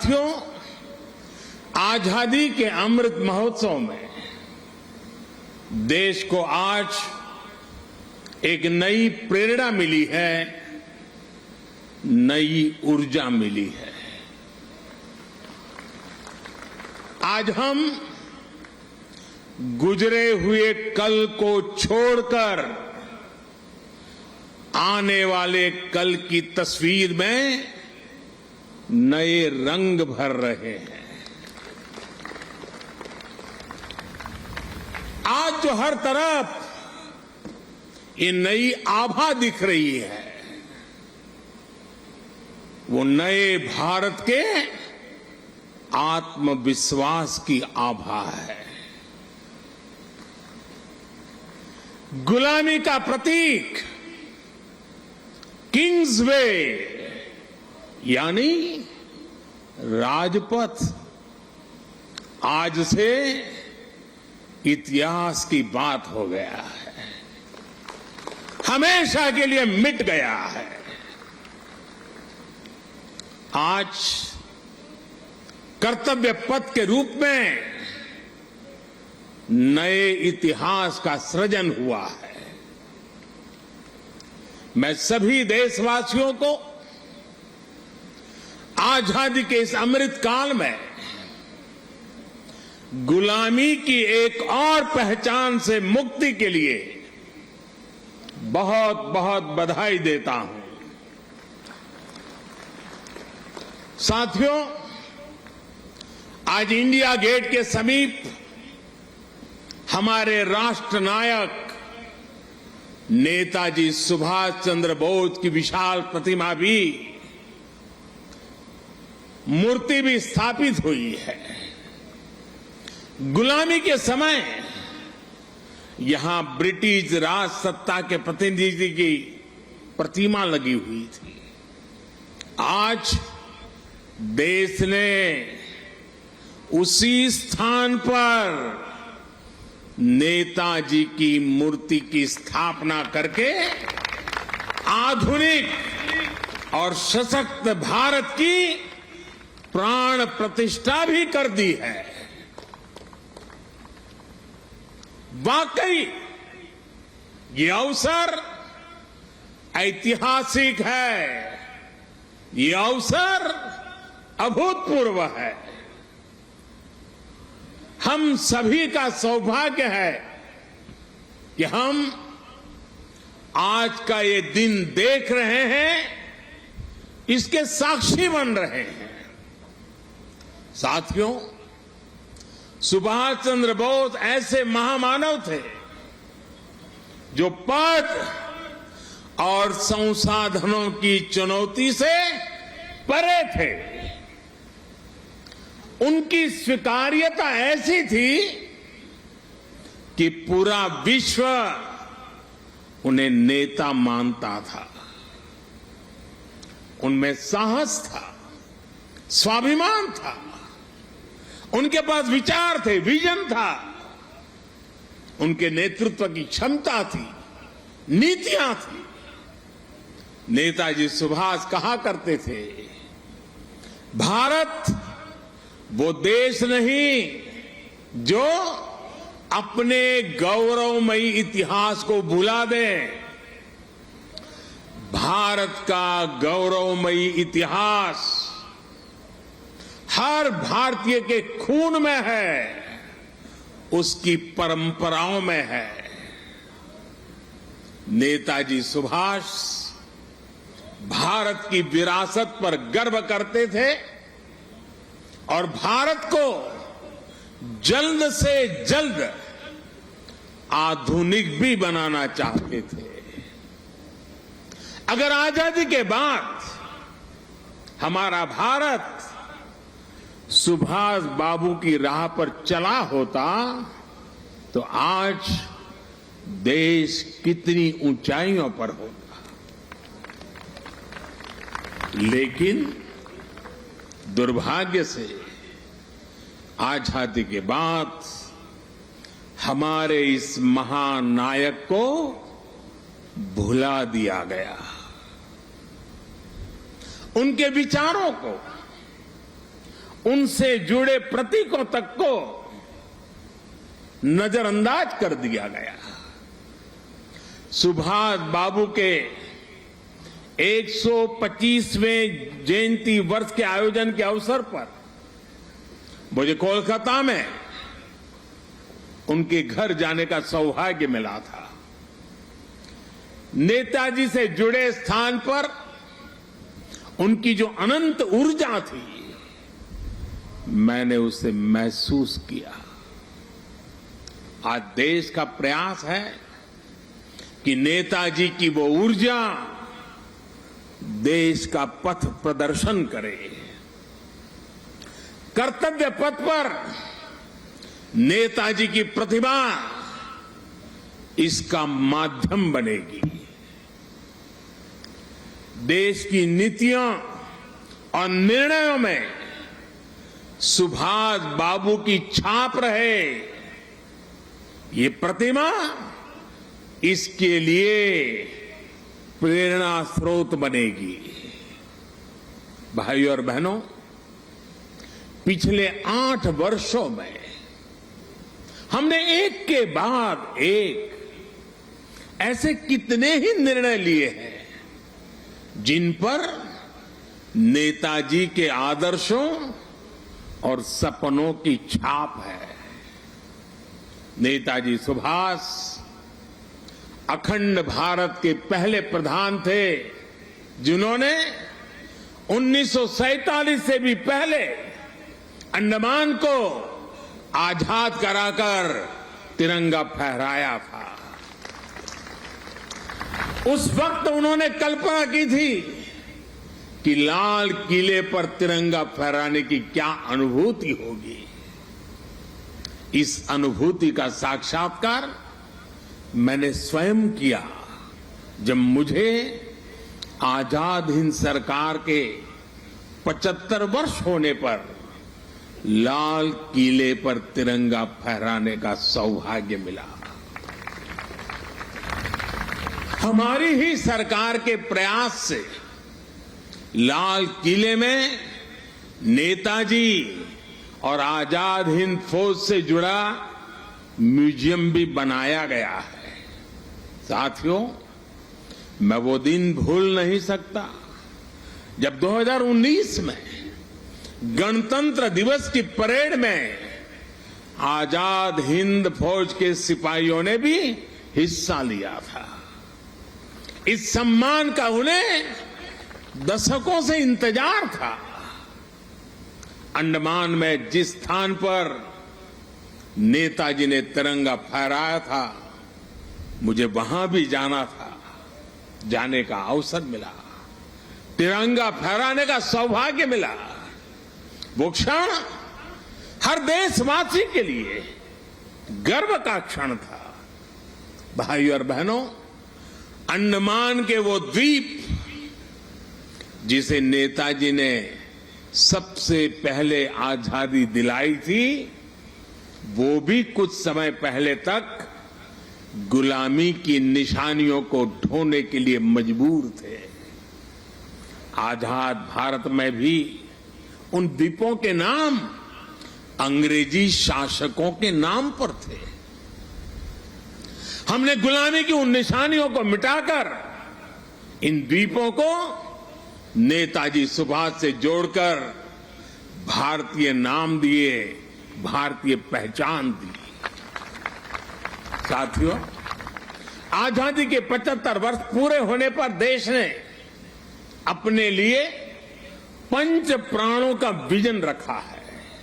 साथियों, आजादी के अमृत महोत्सव में देश को आज एक नई प्रेरणा मिली है, नई ऊर्जा मिली है। आज हम गुजरे हुए कल को छोड़कर आने वाले कल की तस्वीर में नए रंग भर रहे हैं। आज जो हर तरफ ये नई आभा दिख रही है, वो नए भारत के आत्मविश्वास की आभा है। गुलामी का प्रतीक किंग्स वे यानी राजपथ आज से इतिहास की बात हो गया है, हमेशा के लिए मिट गया है। आज कर्तव्य पथ के रूप में नए इतिहास का सृजन हुआ है। मैं सभी देशवासियों को आजादी के इस अमृत काल में गुलामी की एक और पहचान से मुक्ति के लिए बहुत बहुत बधाई देता हूं। साथियों, आज इंडिया गेट के समीप हमारे राष्ट्र नायक नेताजी सुभाष चंद्र बोस की विशाल प्रतिमा भी, मूर्ति भी स्थापित हुई है। गुलामी के समय यहां ब्रिटिश राज सत्ता के प्रतिनिधि की प्रतिमा लगी हुई थी। आज देश ने उसी स्थान पर नेताजी की मूर्ति की स्थापना करके आधुनिक और सशक्त भारत की प्राण प्रतिष्ठा भी कर दी है। वाकई ये अवसर ऐतिहासिक है, ये अवसर अभूतपूर्व है। हम सभी का सौभाग्य है कि हम आज का ये दिन देख रहे हैं, इसके साक्षी बन रहे हैं। साथियों, सुभाष चंद्र बोस ऐसे महामानव थे जो पद और संसाधनों की चुनौती से परे थे। उनकी स्वीकार्यता ऐसी थी कि पूरा विश्व उन्हें नेता मानता था। उनमें साहस था, स्वाभिमान था, उनके पास विचार थे, विजन था, उनके नेतृत्व की क्षमता थी, नीतियां थी। नेताजी सुभाष कहा करते थे, भारत वो देश नहीं जो अपने गौरवमयी इतिहास को भुला दे। भारत का गौरवमयी इतिहास हर भारतीय के खून में है, उसकी परंपराओं में है। नेताजी सुभाष भारत की विरासत पर गर्व करते थे और भारत को जल्द से जल्द आधुनिक भी बनाना चाहते थे। अगर आजादी के बाद हमारा भारत सुभाष बाबू की राह पर चला होता तो आज देश कितनी ऊंचाइयों पर होता। लेकिन दुर्भाग्य से आजादी के बाद हमारे इस महानायक को भुला दिया गया। उनके विचारों को, उनसे जुड़े प्रतीकों तक को नजरअंदाज कर दिया गया। सुभाष बाबू के 125वें जयंती वर्ष के आयोजन के अवसर पर मुझे कोलकाता में उनके घर जाने का सौभाग्य मिला था। नेताजी से जुड़े स्थान पर उनकी जो अनंत ऊर्जा थी, मैंने उसे महसूस किया। आज देश का प्रयास है कि नेताजी की वो ऊर्जा देश का पथ प्रदर्शन करे। कर्तव्य पथ पर नेताजी की प्रतिभा इसका माध्यम बनेगी। देश की नीतियों और निर्णयों में सुभाष बाबू की छाप रहे, ये प्रतिमा इसके लिए प्रेरणा स्रोत बनेगी। भाइयों और बहनों, पिछले 8 वर्षों में हमने एक के बाद एक ऐसे कितने ही निर्णय लिए हैं जिन पर नेताजी के आदर्शों और सपनों की छाप है। नेताजी सुभाष अखंड भारत के पहले प्रधान थे जिन्होंने 1947 से भी पहले अंडमान को आजाद कराकर तिरंगा फहराया था। उस वक्त उन्होंने कल्पना की थी कि लाल किले पर तिरंगा फहराने की क्या अनुभूति होगी। इस अनुभूति का साक्षात्कार मैंने स्वयं किया जब मुझे आजाद हिंद सरकार के 75 वर्ष होने पर लाल किले पर तिरंगा फहराने का सौभाग्य मिला। हमारी ही सरकार के प्रयास से लाल किले में नेताजी और आजाद हिंद फौज से जुड़ा म्यूजियम भी बनाया गया है। साथियों, मैं वो दिन भूल नहीं सकता जब 2019 में गणतंत्र दिवस की परेड में आजाद हिंद फौज के सिपाहियों ने भी हिस्सा लिया था। इस सम्मान का उन्हें दशकों से इंतजार था। अंडमान में जिस स्थान पर नेताजी ने तिरंगा फहराया था, मुझे वहां भी जाना था। जाने का अवसर मिला, तिरंगा फहराने का सौभाग्य मिला। वो क्षण हर देशवासी के लिए गर्व का क्षण था। भाइयों और बहनों, अंडमान के वो द्वीप जिसे नेताजी ने सबसे पहले आजादी दिलाई थी, वो भी कुछ समय पहले तक गुलामी की निशानियों को ढोने के लिए मजबूर थे। आजाद भारत में भी उन द्वीपों के नाम अंग्रेजी शासकों के नाम पर थे। हमने गुलामी की उन निशानियों को मिटाकर इन द्वीपों को नेताजी सुभाष से जोड़कर भारतीय नाम दिए, भारतीय पहचान दी। साथियों, आजादी के 75 वर्ष पूरे होने पर देश ने अपने लिए 5 प्राणों का विजन रखा है।